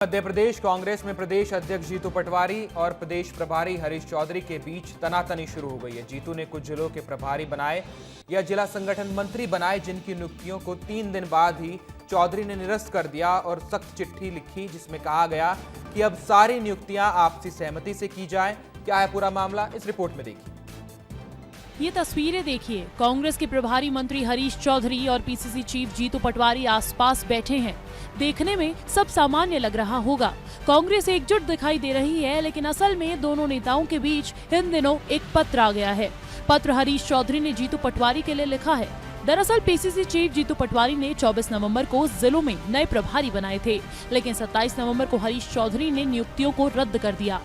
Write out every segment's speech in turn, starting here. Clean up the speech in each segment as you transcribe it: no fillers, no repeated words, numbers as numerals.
मध्य प्रदेश कांग्रेस में प्रदेश अध्यक्ष जीतू पटवारी और प्रदेश प्रभारी हरीश चौधरी के बीच तनातनी शुरू हो गई है। जीतू ने कुछ जिलों के प्रभारी बनाए या जिला संगठन मंत्री बनाए, जिनकी नियुक्तियों को 3 दिन बाद ही चौधरी ने निरस्त कर दिया और सख्त चिट्ठी लिखी, जिसमें कहा गया कि अब सारी नियुक्तियां आपसी सहमति से की जाए। क्या है पूरा मामला, इस रिपोर्ट में देखिए। ये तस्वीरें देखिए। कांग्रेस के प्रभारी मंत्री हरीश चौधरी और पीसीसी चीफ जीतू पटवारी आसपास बैठे हैं। देखने में सब सामान्य लग रहा होगा। कांग्रेस एकजुट दिखाई दे रही है, लेकिन असल में दोनों नेताओं के बीच इन दिनों एक पत्र आ गया है। पत्र हरीश चौधरी ने जीतू पटवारी के लिए लिखा है। दरअसल पीसीसी चीफ जीतू पटवारी ने 24 नवंबर को जिलों में नए प्रभारी बनाए थे, लेकिन 27 नवंबर को हरीश चौधरी ने नियुक्तियों को रद्द कर दिया।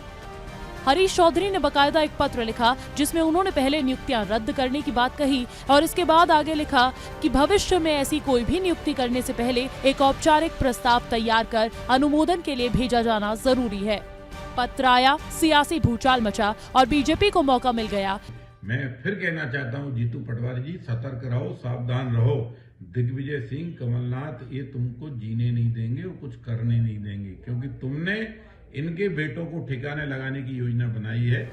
हरीश चौधरी ने बकायदा एक पत्र लिखा, जिसमें उन्होंने पहले नियुक्तियां रद्द करने की बात कही और इसके बाद आगे लिखा कि भविष्य में ऐसी कोई भी नियुक्ति करने से पहले एक औपचारिक प्रस्ताव तैयार कर अनुमोदन के लिए भेजा जाना जरूरी है। पत्र आया, सियासी भूचाल मचा और बीजेपी को मौका मिल गया। मैं फिर कहना चाहता हूं, जीतू पटवारी जी, सतर्क रहो, सावधान रहो। दिग्विजय सिंह, कमलनाथ ये तुमको जीने नहीं देंगे और कुछ करने नहीं देंगे, क्योंकि तुमने इनके बेटों को ठिकाने लगाने की योजना बनाई है।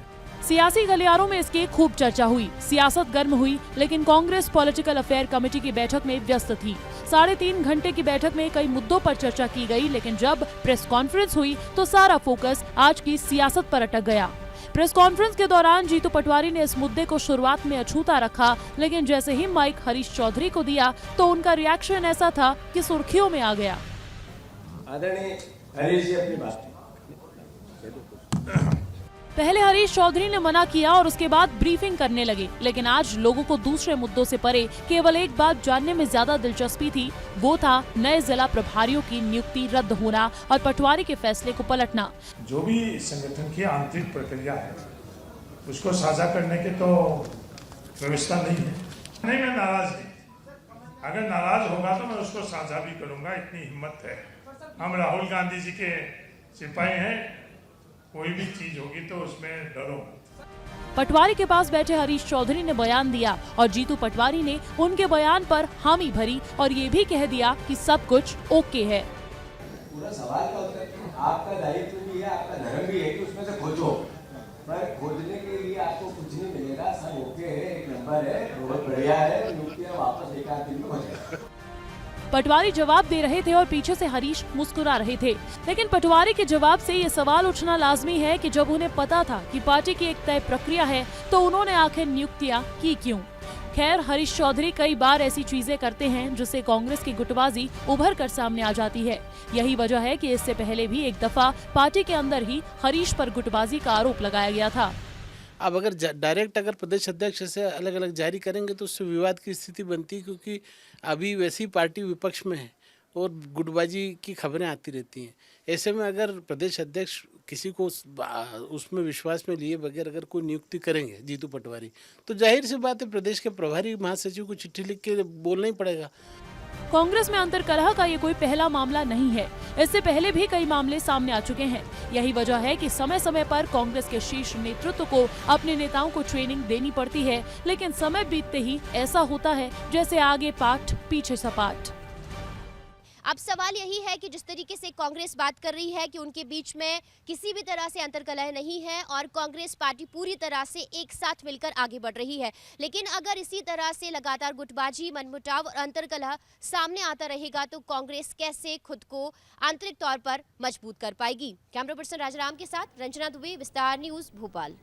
सियासी गलियारों में इसकी खूब चर्चा हुई, सियासत गर्म हुई, लेकिन कांग्रेस पॉलिटिकल अफेयर कमेटी की बैठक में व्यस्त थी। 3.5 घंटे की बैठक में कई मुद्दों पर चर्चा की गई, लेकिन जब प्रेस कॉन्फ्रेंस हुई तो सारा फोकस आज की सियासत पर अटक गया। प्रेस कॉन्फ्रेंस के दौरान जीतू पटवारी ने इस मुद्दे को शुरुआत में अछूता रखा, लेकिन जैसे ही माइक हरीश चौधरी को दिया तो उनका रिएक्शन ऐसा था कि सुर्खियों में आ गया। आदरणीय हरीश जी, अपनी बात पहले हरीश चौधरी ने मना किया और उसके बाद ब्रीफिंग करने लगे, लेकिन आज लोगों को दूसरे मुद्दों से परे केवल एक बात जानने में ज्यादा दिलचस्पी थी। वो था नए जिला प्रभारियों की नियुक्ति रद्द होना और पटवारी के फैसले को पलटना। जो भी संगठन की आंतरिक प्रक्रिया है उसको साझा करने की तो व्यवस्था नहीं है। नहीं, मैं नाराज नहीं। अगर नाराज होगा तो मैं उसको साझा भी करूंगा, इतनी हिम्मत है। हम राहुल गांधी जी के सिपाही हैं, कोई भी चीज होगी तो उसमें डरो। पटवारी के पास बैठे हरीश चौधरी ने बयान दिया और जीतू पटवारी ने उनके बयान पर हामी भरी और ये भी कह दिया कि सब कुछ ओके है। पूरा सवाल का उत्तर आपका दायित्व भी है, आपका धर्म भी है कि उसमें से खोजो, पर खोजने के लिए आपको कुछ नहीं मिलेगा। सब ओके है, एक नंबर है, बहुत बढ़िया है, नियुक्तियां वापस 1-8 दिन में हो जाएगी। पटवारी जवाब दे रहे थे और पीछे से हरीश मुस्कुरा रहे थे, लेकिन पटवारी के जवाब से ये सवाल उठना लाजमी है कि जब उन्हें पता था कि पार्टी की एक तय प्रक्रिया है तो उन्होंने आखिर नियुक्तियां की क्यों। खैर, हरीश चौधरी कई बार ऐसी चीजें करते हैं जिससे कांग्रेस की गुटबाजी उभर कर सामने आ जाती है। यही वजह है कि इससे पहले भी एक दफा पार्टी के अंदर ही हरीश पर गुटबाजी का आरोप लगाया गया था। अब अगर डायरेक्ट अगर प्रदेश अध्यक्ष से अलग अलग जारी करेंगे तो उससे विवाद की स्थिति बनती है, क्योंकि अभी वैसी पार्टी विपक्ष में है और गुटबाजी की खबरें आती रहती हैं। ऐसे में अगर प्रदेश अध्यक्ष किसी को उसमें विश्वास में लिए बगैर अगर कोई नियुक्ति करेंगे जीतू पटवारी, तो जाहिर सी बात है प्रदेश के प्रभारी महासचिव को चिट्ठी लिख के बोलना ही पड़ेगा। कांग्रेस में अंतर्कलह का ये कोई पहला मामला नहीं है। इससे पहले भी कई मामले सामने आ चुके हैं। यही वजह है कि समय समय पर कांग्रेस के शीर्ष नेतृत्व को अपने नेताओं को ट्रेनिंग देनी पड़ती है, लेकिन समय बीतते ही ऐसा होता है जैसे आगे पाठ पीछे सपाट। अब सवाल यही है कि जिस तरीके से कांग्रेस बात कर रही है कि उनके बीच में किसी भी तरह से अंतर्कलह नहीं है और कांग्रेस पार्टी पूरी तरह से एक साथ मिलकर आगे बढ़ रही है, लेकिन अगर इसी तरह से लगातार गुटबाजी, मनमुटाव और अंतर्कलह सामने आता रहेगा तो कांग्रेस कैसे खुद को आंतरिक तौर पर मजबूत कर पाएगी। कैमरा पर्सन राजाराम के साथ रंजना दुबे, विस्तार न्यूज, भोपाल।